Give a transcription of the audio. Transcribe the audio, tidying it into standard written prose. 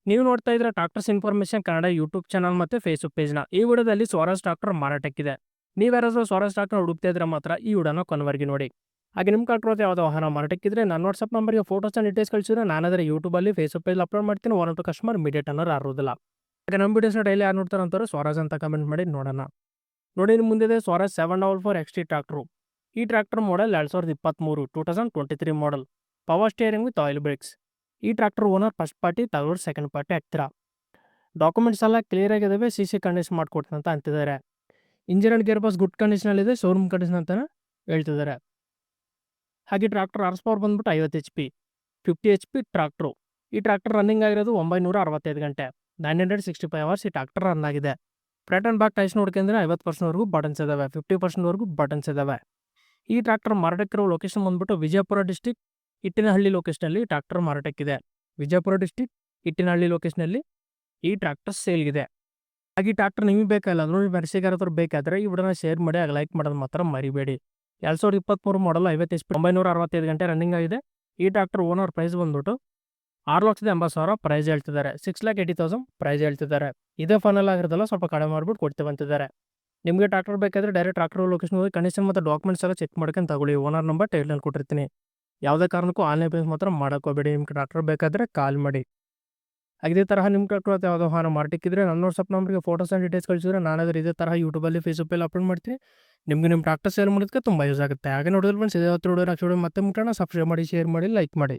ನೀವು ನೋಡ್ತಾ ಇದ್ರೆ tractors information Kannada YouTube channel ಮತ್ತು ಫೇಸ್ಬುಕ್ ಪೇಜ್ನ. ಈ ವಿಡಿಯೋದಲ್ಲಿ ಸ್ವರಾಜ್ ಟ್ರಾಕ್ಟರ್ ಮಾರಾಟಕ್ಕಿದೆ. ನೀವ್ಯಾರಾದ್ರೂ ಸ್ವರಾಜ್ ಟ್ರಾಕ್ಟರ್ ಹುಡುಕ್ತಾ ಇದ್ರೆ ಮಾತ್ರ ಈ ವಿಡಿಯೋನ ಕೊನೆವರೆಗೆ ನೋಡಿ. ಹಾಗೆ ನಿಮ್ಮ ಟ್ರಾಕ್ಟರ್ ಯಾವುದೋ ವಾಹನ ಮಾರಾಟಕ್ಕಿದ್ರೆ ನನ್ನ ವಾಟ್ಸಪ್ ನಂಬರ್ಗೆ ಫೋಟೋಸ್ ಆ್ಯಂಡ್ ಡೀಟೇಲ್ಸ್ ಕಳಿಸಿದ್ರೆ ನಾನಾದರೆ ಯೂಟ್ಯೂಬಲ್ಲಿ ಫೇಸ್ಬುಕ್ ಪೇಜ್ ಅಪ್ಲೋಡ್ ಮಾಡ್ತೀನಿ. ಒನ್ ಟು ಕಸ್ಟಮರ್ ಇಮಿಡಿಯೇಟ್ ಅನ್ನೋರು ಆರೋದಿಲ್ಲ. ಹಾಗೆ ನಮ್ಮ ವಿಡಿಯೋಸ್ನ ಡೈಲಿ ಯಾರು ನೋಡ್ತಾರೆ ಅಂತಾರೆ ಸ್ವರಾಜ್ ಅಂತ ಕಮೆಂಟ್ ಮಾಡಿ ನೋಡೋಣ. ನೋಡಿ ನಿಮ್ಮ ಮುಂದೆ ಸ್ವರಾಜ್ 744Xt ಟ್ರಾಕ್ಟರು. ಈ tractor model 2023 2023 model. Power steering with oil brakes. ಈ ಟ್ರಾಕ್ಟರ್ ಓನರ್ ಫಸ್ಟ್ ಪಾರ್ಟಿ, ತಗೊಳ್ಳೋರು ಸೆಕೆಂಡ್ ಪಾರ್ಟಿ ಆಗ್ತೀರಾ. ಡಾಕ್ಯುಮೆಂಟ್ಸ್ ಎಲ್ಲ ಕ್ಲಿಯರ್ ಆಗಿದ್ದಾವೆ, ಸಿ ಕಂಡೀಷನ್ ಮಾಡಿಕೊಡ್ತೀನಿ ಅಂತ ಅಂತಿದ್ದಾರೆ. Engine and gear box good ಕಂಡೀಷನಲ್ಲಿದೆ, ಶೋರೂಮ್ ಕಂಡೀಷನ್ ಅಂತಲೇ ಹೇಳ್ತಿದ್ದಾರೆ. ಹಾಗೆ ಟ್ರಾಕ್ಟರ್ ಹಾರ್ಸ್ ಪವರ್ ಬಂದ್ಬಿಟ್ಟು 50 HP, 50 HP ಟ್ರಾಕ್ಟ್ರು. ಈ ಟ್ರಾಕ್ಟರ್ ರನ್ನಿಂಗ್ ಆಗಿರೋದು 965 ಗಂಟೆ, 965 ಅವರ್ಸ್ ಈ ಟ್ರಾಕ್ಟರ್ ರನ್ ಆಗಿದೆ. ಫ್ರಂಟ್ ಆ್ಯಂಡ್ ಬ್ಯಾಕ್ ಟೈರ್ಸ್ ನೋಡ್ಕೊಂಡ್ರೆ 50%ವರೆಗೂ ಬಟನ್ಸ್ ಇದಾವೆ, 50%ವರೆಗೂ ಬಟನ್ಸ್ ಇದಾವೆ. ಈ ಟ್ರಾಕ್ಟರ್ ಮಾರಾಟಕ್ಕಿರೋ ಲೊಕೇಶನ್ ಬಂದ್ಬಿಟ್ಟು ವಿಜಯಪುರ ಡಿಸ್ಟಿಕ್ ಇಟ್ಟಿನಹಳ್ಳಿ ಲೊಕೇಶನಲ್ಲಿ ಟ್ರಾಕ್ಟರ್ ಮಾರಾಟಕ್ಕಿದೆ. ವಿಜಯಪುರ ಡಿಸ್ಟಿಕ್ ಇಟ್ಟಿನಹಳ್ಳಿ ಲೊಕೇಶನಲ್ಲಿ ಈ ಟ್ರಾಕ್ಟರ್ ಸೇಲ್ಗಿದೆ. ಹಾಗೆ ಈ ಟ್ರಾಕ್ಟರ್ ನಿಮಗೆ ಬೇಕಲ್ಲ ನೋಡಿ, ಮೆರ್ಸಿಗಾರತ್ರ ಬೇಕಾದರೆ ಈ ವಿಡಿಯೋನ ಶೇರ್ ಮಾಡಿ, ಆಗ ಲೈಕ್ ಮಾಡೋದು ಮಾತ್ರ ಮರಿಬೇಡಿ. 2023 ಮಾಡಲ್ 50 HP, 965 ಗಂಟೆ ರನ್ನಿಂಗ್ ಆಗಿದೆ. ಈ ಟ್ರಾಕ್ಟರ್ ಓನರ್ ಪ್ರೈಸ್ ಬಂದ್ಬಿಟ್ಟು 6,80,000 ಪ್ರೈಸ್ ಹೇಳ್ತಿದ್ದಾರೆ. 6,80,000 ಪ್ರೈಸ್ ಹೇಳ್ತಿದ್ದಾರೆ. ಇದೇ ಫೈನಲ್ ಆಗಿರೋದಲ್ಲ, ಸ್ವಲ್ಪ ಕಡಿಮೆ ಮಾಡ್ಬಿಟ್ಟು ಕೊಡ್ತೀವಿ ಅಂತಿದ್ದಾರೆ. ನಿಮಗೆ ಟ್ರಾಕ್ಟರ್ ಬೇಕಾದರೆ ಡೈರೆಕ್ಟ್ ಟ್ರಾಕ್ಟರ್ ಲೊಕೇಶನ್ ಹೋಗಿ ಕಂಡೀಷನ್ ಮತ್ತು ಡಾಕ್ಯುಮೆಂಟ್ಸ್ ಎಲ್ಲ ಚೆಕ್ ಮಾಡ್ಕೊಂಡು ತಗೊಳ್ಳಿ. ಓನರ್ ನಂಬರ್ ಟೈಟಲ್ ಕೊಟ್ಟಿರ್ತೀನಿ. ಯಾವುದೇ ಕಾರಣಕ್ಕೂ ಆನ್ಲೈನ್ ಪೇಮೆಂಟ್ ಮಾತ್ರ ಮಾಡೋಕ್ಕೋಬೇಡಿ. ನಿಮ್ಗೆ ಟ್ರಾಕ್ಟರ್ ಬೇಕಾದರೆ ಕಾಲ್ ಮಾಡಿ. ಇದೇ ತರಹ ನಿಮ್ಮ ಟ್ರಾಕ್ಟರ್ ಯಾವುದೋ ವಾಹನ ಮಾರಾಟಕ್ಕಿದ್ರೆ ನನ್ನ ವಾಟ್ಸಪ್ ನಂಬರ್ಗೆ ಫೋಟೋಸ್ ಆ್ಯಂಡ್ ಡೀಟೇಲ್ಸ್ ಕಳಿಸಿದ್ರೆ ನಾನಾದರೂ ಇದೇ ತರಹ ಯೂಟ್ಯೂಬಲ್ಲಿ ಫೇಸ್ಬುಕ್ಕಲ್ಲಿ ಅಪ್ಲೋಡ್ ಮಾಡ್ತೀನಿ. ನಿಮಗೆ ನಿಮ್ಮ ಟ್ರಾಕ್ಟರ್ ಸೇಲ್ ಮಾಡೋದಕ್ಕೆ ತುಂಬ ಯೂಸ್ ಆಗುತ್ತೆ. ಹಾಗೆ ನೋಡಿದ್ರೆ ಫ್ರೆಂಡ್ಸ್, ಇದೇ ಹೊತ್ತು ವಿಡಿಯೋ ಮತ್ತೆ ಮುಟ್ಟೋಣ. ಸಬ್ಸ್ಕ್ರೈಬ್ ಮಾಡಿ, ಶೇರ್ ಮಾಡಿ, ಲೈಕ್ ಮಾಡಿ.